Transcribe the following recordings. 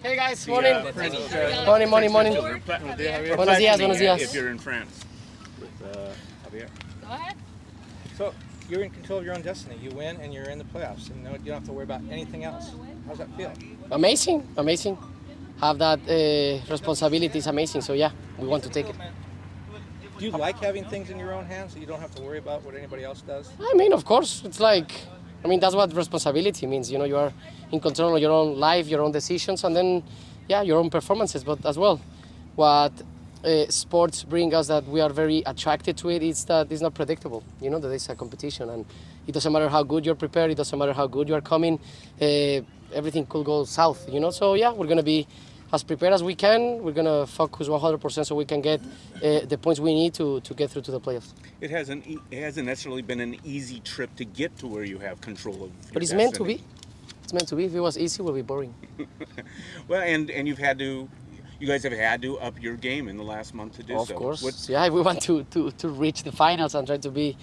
Hey guys, morning. Morning. Buenos días. If you're in France with Javier. Go ahead. So you're in control of your own destiny. You win and you're in the playoffs, and you don't have to worry about anything else. How's that feel? Amazing. Have that responsibility is amazing. So yeah, we want to take it. Do you like having things in your own hands so you don't have to worry about what anybody else does? I mean, of course, it's like, that's what responsibility means. You are in control of your own life, your own decisions, and then, your own performances. But as well, what sports bring us that we are very attracted to it is that it's not predictable. That it's a competition, and it doesn't matter how good you're prepared. It doesn't matter how good you are coming. Everything could go south. So yeah, we're gonna be as prepared as we can. We're gonna focus 100% so we can get the points we need to get through to the playoffs. It hasn't necessarily been an easy trip to get to where you have control of. But it's meant to be. It's meant to be. If it was easy, it would be boring. Well, and you guys have had to up your game in the last month to do so. Of course. If we want to reach the finals and try to be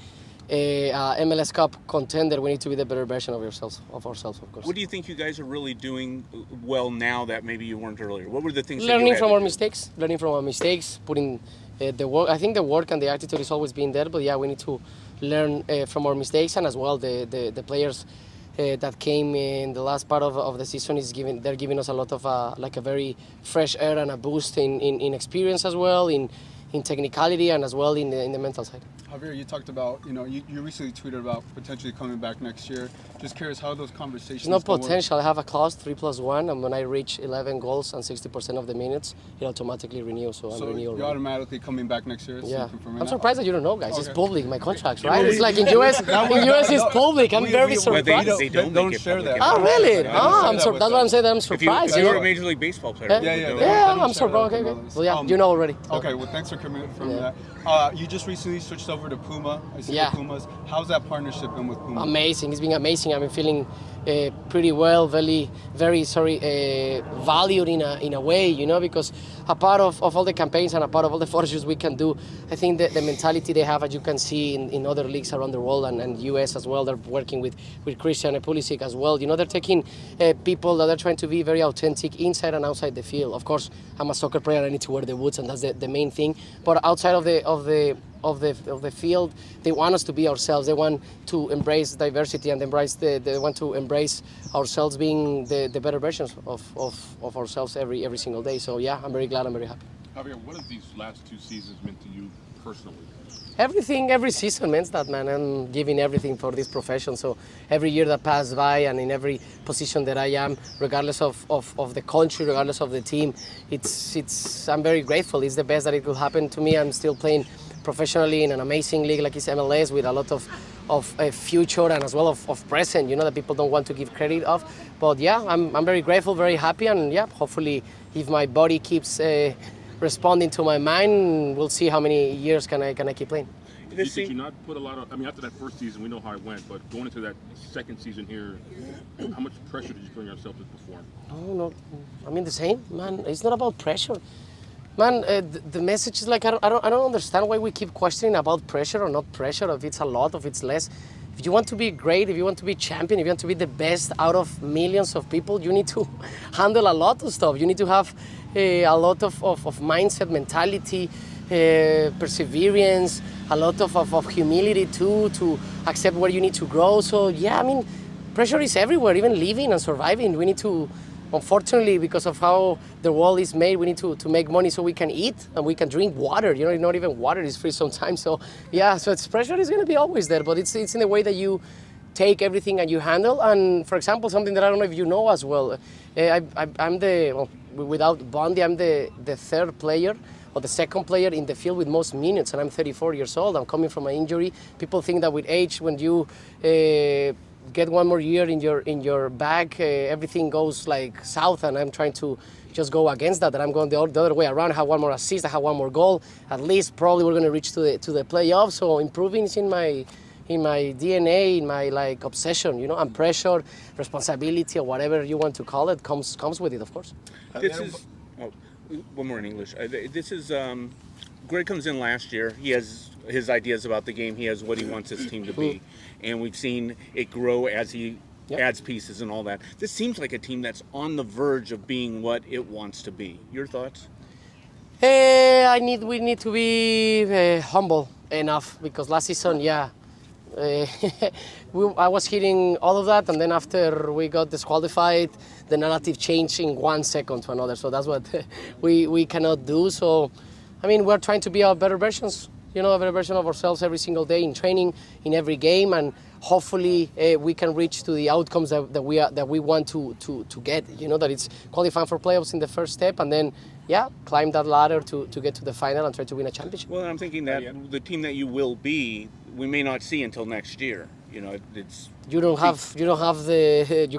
a MLS Cup contender, we need to be the better version of ourselves, of course. What do you think you guys are really doing well now that maybe you weren't earlier? What were the things learning from our mistakes, putting the work. I think the work and the attitude is always been there, but we need to learn from our mistakes, and as well the players that came in the last part of the season they're giving us a lot of like a very fresh air and a boost in experience as well, in technicality, and as well in the mental side. Javier, you talked about, you recently tweeted about potentially coming back next year. Just curious how those conversations It's not potential. I have a clause 3+1, and when I reach 11 goals and 60% of the minutes, it automatically renews. So I'm renewed. You're automatically coming back next year? Yeah. I'm surprised that you don't know, guys. Okay. It's public, my contracts, right? Really? It's like in US, it's public. I'm very surprised. They don't share that. Oh, really? That's what I'm saying. That I'm surprised. If you were a Major League Baseball player. I'm surprised. Okay. Well, you know already. Okay, well, thanks for coming from that. You just recently switched over to Puma. I see the Pumas. How's that partnership been with Puma? Amazing. It's been amazing. I've been feeling pretty well, very valued in a way, because a part of all the campaigns and a part of all the photo shoots we can do, I think that the mentality they have, as you can see in other leagues around the world and US as well, they're working with Christian and Pulisic as well. They're taking people that are trying to be very authentic inside and outside the field. Of course, I'm a soccer player. I need to wear the boots, and that's the main thing. But outside of the field, they want us to be ourselves. They want to embrace diversity and they want to embrace ourselves being the better versions of ourselves every single day. So I'm very glad. I'm very happy. Javier, what have these last 2 seasons meant to you personally? Everything, every season means that, man. I'm giving everything for this profession. So every year that passed by, and in every position that I am, regardless of the country, regardless of the team, I'm very grateful. It's the best that it could happen to me. I'm still playing professionally in an amazing league like it's MLS, with a lot of future and as well of present, that people don't want to give credit of. But I'm very grateful, very happy, and hopefully if my body keeps responding to my mind, we'll see how many years can I keep playing. Did you not put a lot of, after that first season, we know how it went, but going into that second season here, how much pressure did you put on yourself to perform? Oh, no, the same, man. It's not about pressure. Man, the message is like, I don't understand why we keep questioning about pressure or not pressure, if it's a lot, if it's less. If you want to be great, if you want to be champion, if you want to be the best out of millions of people, you need to handle a lot of stuff. You need to have a lot of mindset, mentality, perseverance, a lot of humility too, to accept where you need to grow. So pressure is everywhere, even living and surviving. We need to, unfortunately, because of how the world is made, we need to make money so we can eat and we can drink water. Not even water is free sometimes. So pressure is going to be always there, but it's in the way that you take everything and you handle. And for example, something that I don't know if you know as well, without Bondi, I'm the third player or the second player in the field with most minutes, and I'm 34 years old. I'm coming from an injury. People think that with age, when you get one more year in your bag, everything goes like south, and I'm trying to just go against that. And I'm going the other way around. I have one more assist, I have one more goal. At least probably we're going to reach to the playoffs. So improving is in my DNA, in my obsession, and pressure, responsibility, or whatever you want to call it, comes with it, of course. This is one more in English. This is Greg comes in last year. He has his ideas about the game. He has what he wants his team to be, and we've seen it grow as he adds pieces and all that. This seems like a team that's on the verge of being what it wants to be. Your thoughts? We need to be humble enough, because last season, I was hitting all of that, and then after we got disqualified, the narrative changed in 1 second to another. So that's what we cannot do. So, I mean, we're trying to be our better versions, a better version of ourselves every single day in training, in every game, and hopefully we can reach to the outcomes that we want to get. That it's qualifying for playoffs in the first step, and then climb that ladder to get to the final and try to win a championship. Well, I'm thinking that the team that you will be, we may not see until next year. You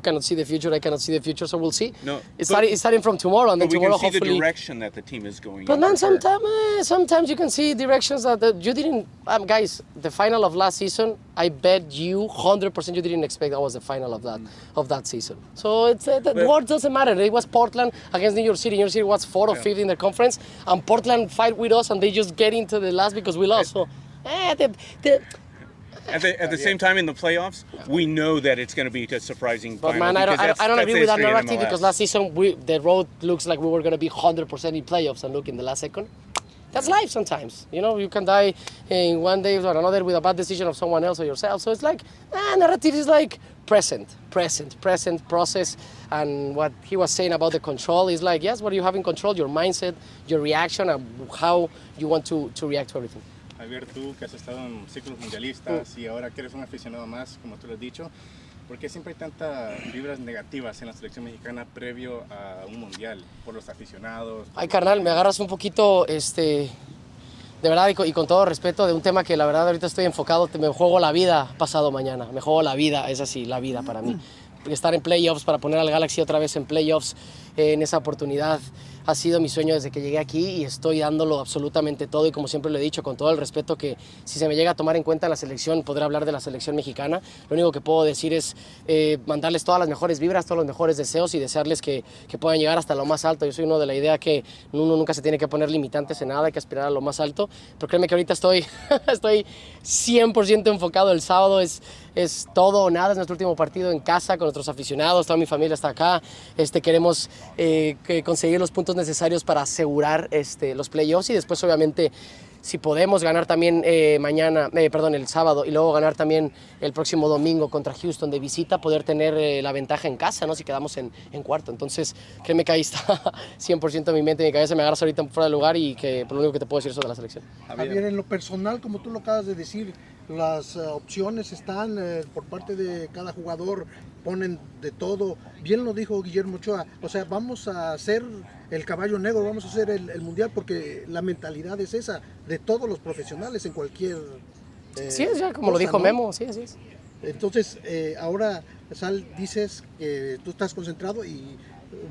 cannot see the future. I cannot see the future, so we'll see. No, it's starting from tomorrow, and then we tomorrow can see hopefully the direction that the team is going. But man, sometimes you can see directions that you didn't. Guys, the final of last season, I bet you 100% you didn't expect that was the final of that season. So it's the word doesn't matter. It was Portland against New York City. New York City was 4th or 5th in the conference, and Portland fight with us, and they just get into the last because we lost. So, At the same time, in the playoffs, we know that it's going to be a surprising but final. Man, I don't agree with that narrative, MLS. because last season the road looks like we were going to be 100% in playoffs, and look, in the last second. That's life sometimes. You can die in one day or another with a bad decision of someone else or yourself. So it's like, narrative is like present process. And what he was saying about the control is like, yes, what you have in control, your mindset, your reaction, and how you want to react to everything. Javier, tú que has estado en ciclos mundialistas y ahora que eres un aficionado más, como tú lo has dicho, ¿por qué siempre hay tantas vibras negativas en la selección mexicana previo a un mundial? Por los aficionados. Ay, carnal, me agarras un poquito, de verdad y con todo respeto, de un tema que la verdad ahorita estoy enfocado, me juego la vida pasado mañana, me juego la vida, es así, la vida para mí. Estar en playoffs, para poner al Galaxy otra vez en playoffs, en esa oportunidad, ha sido mi sueño desde que llegué aquí y estoy dándolo absolutamente todo, y como siempre lo he dicho, con todo el respeto que si se me llega a tomar en cuenta en la selección, podré hablar de la selección mexicana. Lo único que puedo decir es mandarles todas las mejores vibras, todos los mejores deseos y desearles que puedan llegar hasta lo más alto. Yo soy uno de la idea que uno nunca se tiene que poner limitantes en nada, hay que aspirar a lo más alto, pero créeme que ahorita estoy 100% enfocado. El sábado es todo o nada, es nuestro último partido en casa con nuestros aficionados, toda mi familia está acá, queremos conseguir los puntos necesarios para asegurar los playoffs, y después obviamente si podemos ganar también el sábado, y luego ganar también el próximo domingo contra Houston de visita, poder tener la ventaja en casa, ¿no? Si quedamos en cuarto. Entonces créeme que ahí está 100% mi mente y mi cabeza, me agarras ahorita fuera de lugar, y que por lo único que te puedo decir sobre la selección. Javier, en lo personal, como tú lo acabas de decir, las opciones están por parte de cada jugador, ponen de todo. Bien lo dijo Guillermo Ochoa, o sea, vamos a hacer el caballo negro, vamos a hacer el mundial, porque la mentalidad es esa de todos los profesionales en cualquier sí, es ya como cosa, lo dijo, ¿no? Memo, sí, así es. Entonces, ahora, Sal, dices que tú estás concentrado y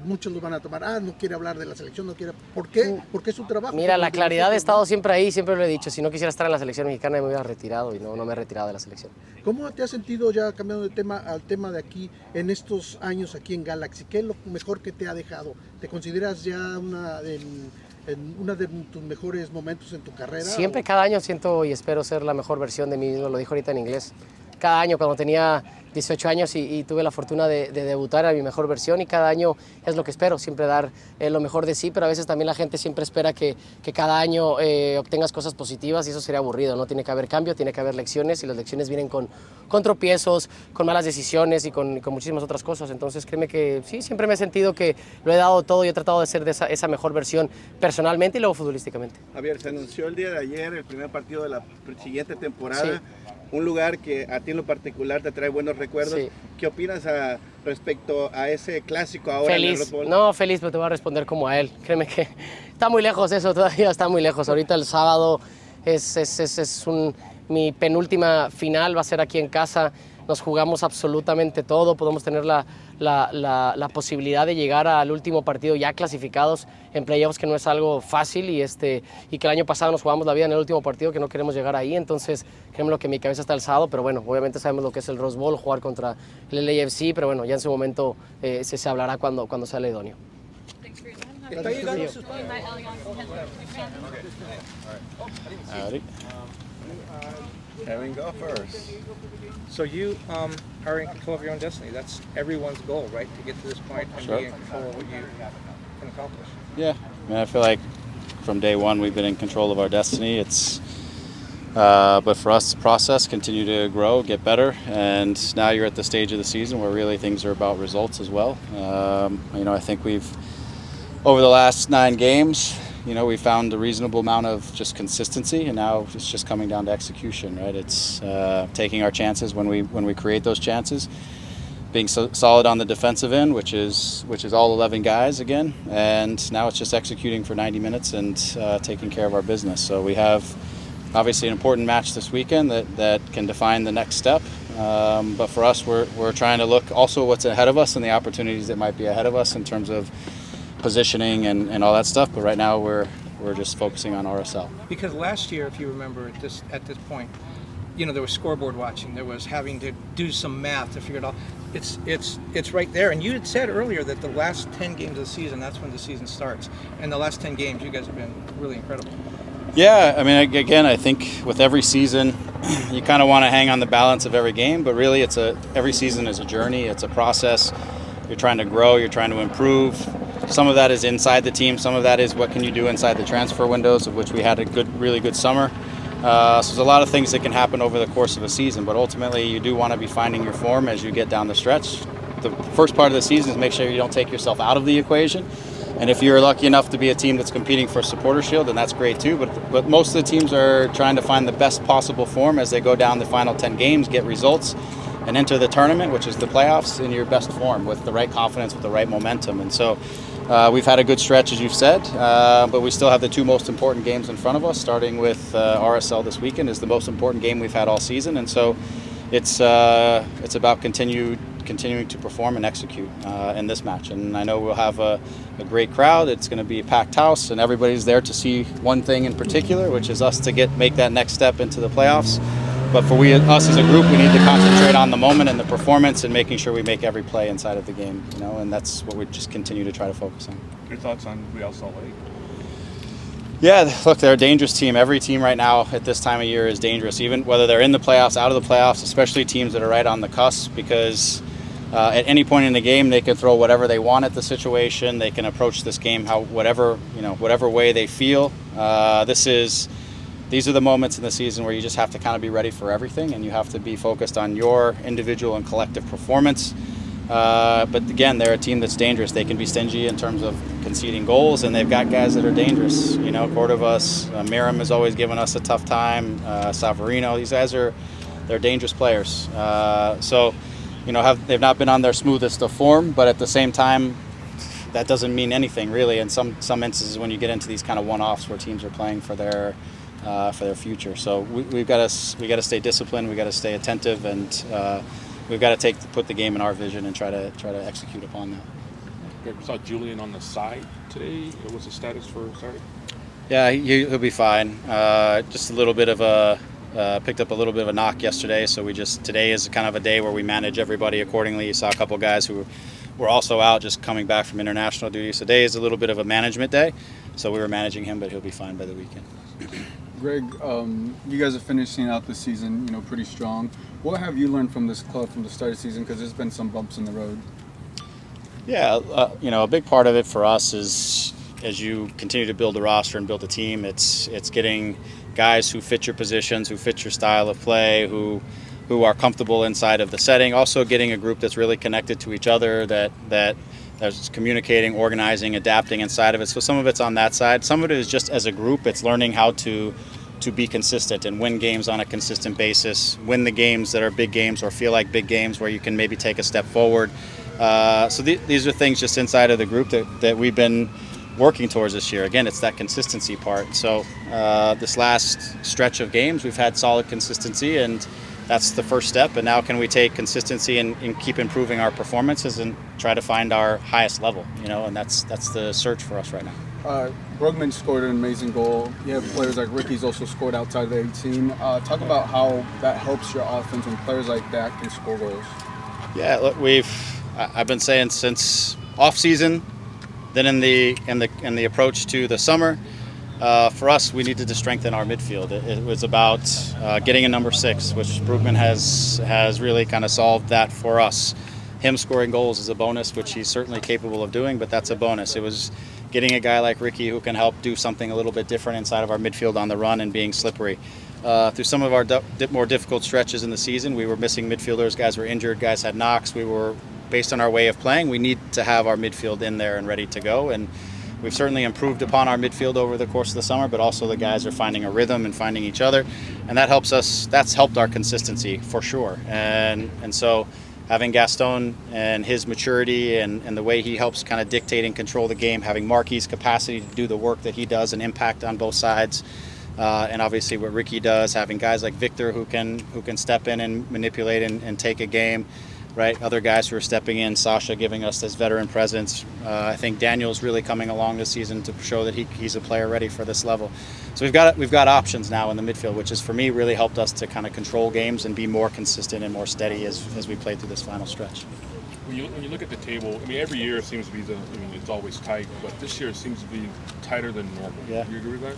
muchos lo van a tomar, no quiere hablar de la selección, no quiere. ¿Por qué? Porque es su trabajo. Mira, la claridad ha estado siempre ahí, siempre lo he dicho. Si no quisiera estar en la selección mexicana, me hubiera retirado, y no me he retirado de la selección. ¿Cómo te has sentido, ya cambiando de tema al tema de aquí, en estos años aquí en Galaxy? ¿Qué es lo mejor que te ha dejado? ¿Te consideras ya en uno de tus mejores momentos en tu carrera? Siempre, cada año siento y espero ser la mejor versión de mí mismo, lo dijo ahorita en inglés. Cada año, cuando tenía 18 años y tuve la fortuna de debutar a mi mejor versión, y cada año es lo que espero, siempre dar lo mejor de sí, pero a veces también la gente siempre espera que cada año obtengas cosas positivas, y eso sería aburrido, ¿no? Tiene que haber cambio, tiene que haber lecciones, y las lecciones vienen con tropiezos, con malas decisiones y con muchísimas otras cosas. Entonces créeme que sí, siempre me he sentido que lo he dado todo y he tratado de ser de esa mejor versión personalmente y luego futbolísticamente. Javier, se anunció el día de ayer el primer partido de la siguiente temporada. Sí. Un lugar que a ti en lo particular te trae buenos recuerdos. Sí. ¿Qué opinas respecto a ese clásico ahora en el Red Bull? No, feliz, pero te voy a responder como a él. Créeme que está muy lejos eso, todavía está muy lejos. Ahorita el sábado mi penúltima final, va a ser aquí en casa. Nos jugamos absolutamente todo, podemos tener la posibilidad de llegar al último partido ya clasificados en playoffs, que no es algo fácil, y que el año pasado nos jugamos la vida en el último partido, que no queremos llegar ahí. Entonces créeme lo que mi cabeza está el sábado, pero bueno, obviamente sabemos lo que es el Rose Bowl, jugar contra el LAFC, pero bueno, ya en su momento se hablará cuando sea el idóneo. Está llegando sus Kevin, go first. So you are in control of your own destiny. That's everyone's goal, right? To get to this point and Sure. be in control of what you can accomplish. Yeah, I mean, I feel like from day one we've been in control of our destiny. But for us, the process, continue to grow, get better, and now you're at the stage of the season where really things are about results as well. I think over the last 9 games, we found a reasonable amount of just consistency, and now it's just coming down to execution, right? It's taking our chances when we create those chances, being solid on the defensive end, which is all 11 guys again, and now it's just executing for 90 minutes and taking care of our business. So we have obviously an important match this weekend that can define the next step. But for us, we're trying to look also what's ahead of us and the opportunities that might be ahead of us in terms of positioning and all that stuff. But right now we're just focusing on RSL. Because last year, if you remember, at this point, there was scoreboard watching. There was having to do some math to figure it out. It's right there. And you had said earlier that the last 10 games of the season, that's when the season starts. And the last 10 games, you guys have been really incredible. Yeah, I mean, again, I think with every season, you kind of want to hang on the balance of every game, but really every season is a journey, it's a process. You're trying to grow, you're trying to improve. Some of that is inside the team, some of that is what can you do inside the transfer windows, of which we had a really good summer. So there's a lot of things that can happen over the course of a season, but ultimately you do want to be finding your form as you get down the stretch. The first part of the season is make sure you don't take yourself out of the equation. And if you're lucky enough to be a team that's competing for a supporter shield, then that's great too. But most of the teams are trying to find the best possible form as they go down the final 10 games, get results, and enter the tournament, which is the playoffs, in your best form with the right confidence, with the right momentum. And so we've had a good stretch, as you've said, but we still have the 2 most important games in front of us, starting with RSL this weekend is the most important game we've had all season. And so it's about continuing to perform and execute in this match. And I know we'll have a great crowd. It's going to be a packed house, and everybody's there to see one thing in particular, which is us to make that next step into the playoffs. But for us as a group, we need to concentrate on the moment and the performance and making sure we make every play inside of the game, and that's what we just continue to try to focus on. Your thoughts on Real Salt Lake? Yeah, look, they're a dangerous team. Every team right now at this time of year is dangerous, even whether they're in the playoffs, out of the playoffs, especially teams that are right on the cusp, because at any point in the game, they can throw whatever they want at the situation. They can approach this game whatever way they feel. These are the moments in the season where you just have to kind of be ready for everything, and you have to be focused on your individual and collective performance. But again, they're a team that's dangerous. They can be stingy in terms of conceding goals, and they've got guys that are dangerous. Cordovas, Miram has always given us a tough time. Savarino, these guys they're dangerous players. They've not been on their smoothest of form, but at the same time, that doesn't mean anything really. In some instances, when you get into these kind of one-offs where teams are playing for their future, so we got to stay disciplined. We got to stay attentive, and we've got to put the game in our vision and try to execute upon that. We saw Julian on the side today. What was the status for Saturday? Yeah, he'll be fine. Just a little bit of picked up a little bit of a knock yesterday, so today is kind of a day where we manage everybody accordingly. You saw a couple guys who were also out just coming back from international duty. So today is a little bit of a management day, so we were managing him, but he'll be fine by the weekend. Greg, you guys are finishing out the season, pretty strong. What have you learned from this club from the start of the season? Because there's been some bumps in the road. Yeah, a big part of it for us is as you continue to build the roster and build the team, it's getting guys who fit your positions, who fit your style of play, who are comfortable inside of the setting. Also getting a group that's really connected to each other, that's communicating, organizing, adapting inside of it. So some of it's on that side. Some of it is just as a group, it's learning how to be consistent and win games on a consistent basis, win the games that are big games or feel like big games where you can maybe take a step forward. So these are things just inside of the group that we've been working towards this year. Again, it's that consistency part. So this last stretch of games, we've had solid consistency, and that's the first step. And now can we take consistency and keep improving our performances and try to find our highest level, and that's the search for us right now. Brugman scored an amazing goal. You have players like Ricky's also scored outside the 18. Talk about how that helps your offense when players like that can score goals. Yeah, look, I've been saying since off season, then in the approach to the summer, For us, we needed to strengthen our midfield. It was about getting a number 6, which Brugman has really kind of solved that for us. Him scoring goals is a bonus, which he's certainly capable of doing, but that's a bonus. It was getting a guy like Ricky who can help do something a little bit different inside of our midfield on the run and being slippery. Through some of our more difficult stretches in the season, we were missing midfielders. Guys were injured, guys had knocks. We were, based on our way of playing, we need to have our midfield in there and ready to go. And we've certainly improved upon our midfield over the course of the summer, but also the guys are finding a rhythm and finding each other. And that helps us, that's helped our consistency for sure. And so having Gaston and his maturity and the way he helps kind of dictate and control the game, having Marky's capacity to do the work that he does and impact on both sides, and obviously what Ricky does, having guys like Victor who can step in and manipulate and take a game, right? Other guys who are stepping in, Sasha giving us this veteran presence. I think Daniel's really coming along this season to show that he's a player ready for this level. So we've got options now in the midfield, which has for me really helped us to kind of control games and be more consistent and more steady as we play through this final stretch. When you look at the table, I mean, every year it seems to be it's always tight, but this year it seems to be tighter than normal. Yeah. Do you agree with that?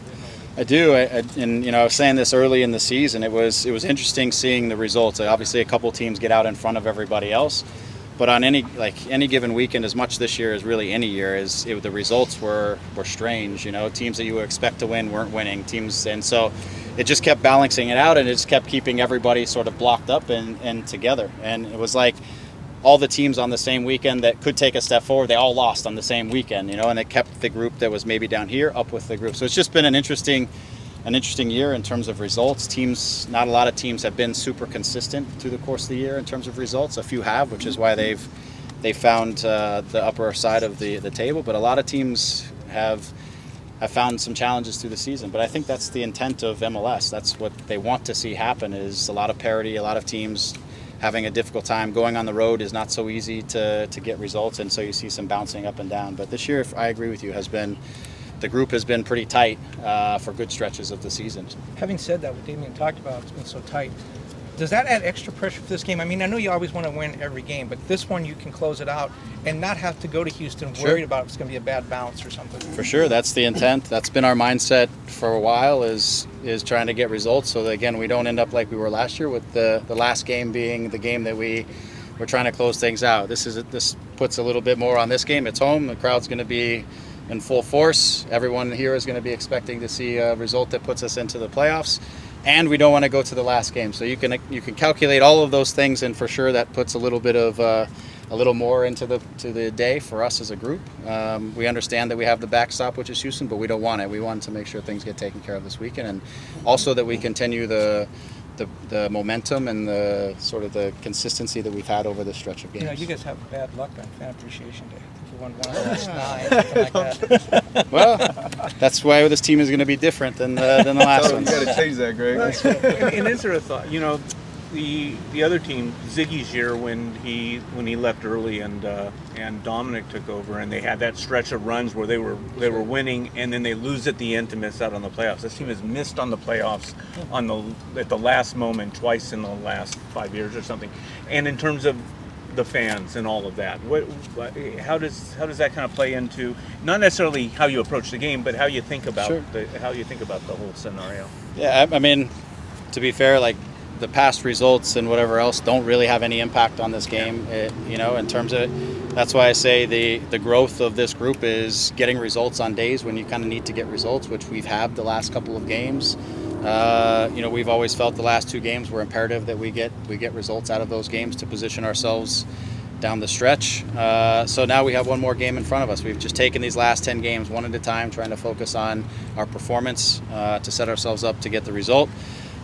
I do, and I was saying this early in the season. It was interesting seeing the results. Obviously, a couple teams get out in front of everybody else, but on any given weekend, as much this year as really any year, the results were strange. Teams that you would expect to win weren't winning. Teams, and so it just kept balancing it out, and it just kept keeping everybody sort of blocked up and together. And it was like all the teams on the same weekend that could take a step forward, they all lost on the same weekend, and it kept the group that was maybe down here up with the group. So it's just been an interesting year in terms of results. Teams, not a lot of teams have been super consistent through the course of the year in terms of results. A few have, which is why they've found the upper side of the table. But a lot of teams have found some challenges through the season. But I think that's the intent of MLS. That's what they want to see happen, is a lot of parity, a lot of teams having a difficult time. Going on the road is not so easy to get results, and so you see some bouncing up and down. But this year, I agree with you, the group has been pretty tight for good stretches of the season. Having said that, what Damien talked about, it's been so tight. Does that add extra pressure for this game? I mean, I know you always want to win every game, but this one you can close it out and not have to go to Houston worried about if it's going to be a bad bounce or something. For sure, that's the intent. That's been our mindset for a while, is trying to get results so that, again, we don't end up like we were last year with the last game being the game that we're trying to close things out. This puts a little bit more on this game. It's home. The crowd's going to be in full force. Everyone here is going to be expecting to see a result that puts us into the playoffs. And we don't want to go to the last game. So you can calculate all of those things, and for sure that puts a little bit of a little more into the day for us as a group. We understand that we have the backstop, which is Houston, but we don't want it. We want to make sure things get taken care of this weekend, and also that we continue the momentum and the sort of the consistency that we've had over this stretch of games. You guys have bad luck on Fan Appreciation Day. You won one of the last 9, something like that. Well, that's why this team is going to be different than the last one. You got to change that, Greg. And is there a thought? The other team, Ziggy's year when he left early and Dominic took over, and they had that stretch of runs where they were winning, and then they lose at the end to miss out on the playoffs. This team has missed on the playoffs at the last moment twice in the last 5 years or something. And in terms of the fans and all of that, how does that kind of play into not necessarily how you approach the game, but how you think about the whole scenario? Yeah, I mean, to be fair, like, the past results and whatever else don't really have any impact on this game, in terms of it. That's why I say the growth of this group is getting results on days when you kind of need to get results, which we've had the last couple of games. We've always felt the last 2 games were imperative that we get results out of those games to position ourselves down the stretch. So now we have one more game in front of us. We've just taken these last 10 games one at a time, trying to focus on our performance to set ourselves up to get the result.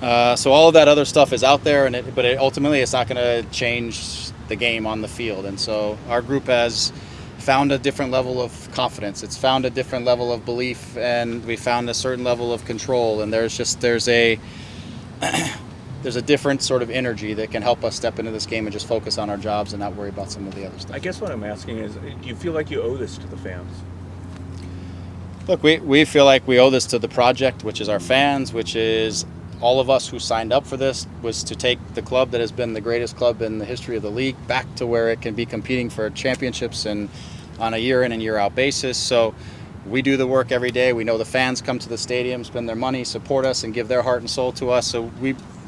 So all of that other stuff is out there, but ultimately it's not going to change the game on the field. And so our group has found a different level of confidence. It's found a different level of belief, and we found a certain level of control. And there's a different sort of energy that can help us step into this game and just focus on our jobs and not worry about some of the other stuff. I guess what I'm asking is, do you feel like you owe this to the fans? Look, we feel like we owe this to the project, which is our fans, which is all of us who signed up for this, was to take the club that has been the greatest club in the history of the league back to where it can be competing for championships and on a year in and year out basis. So we do the work every day. We know the fans come to the stadium, spend their money, support us, and give their heart and soul to us. So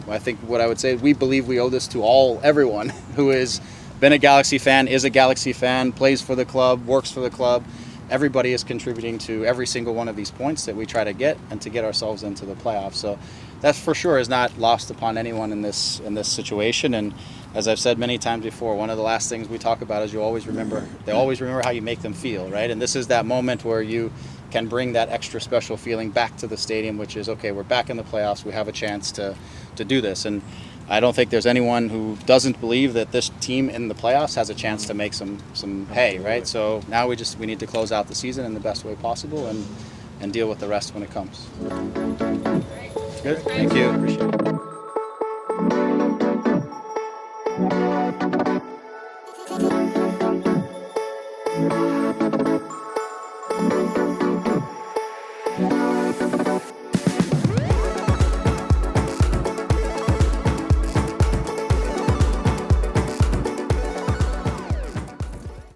I think what I would say is we believe we owe this to everyone who has been a Galaxy fan, is a Galaxy fan, plays for the club, works for the club. Everybody is contributing to every single one of these points that we try to get and to get ourselves into the playoffs. So that for sure is not lost upon anyone in this situation. And as I've said many times before, one of the last things we talk about is they always remember how you make them feel, right? And this is that moment where you can bring that extra special feeling back to the stadium, which is, okay, we're back in the playoffs, we have a chance to do this. And I don't think there's anyone who doesn't believe that this team in the playoffs has a chance to make some hay, right? So now we need to close out the season in the best way possible and deal with the rest when it comes. Good, thank you. Appreciate it.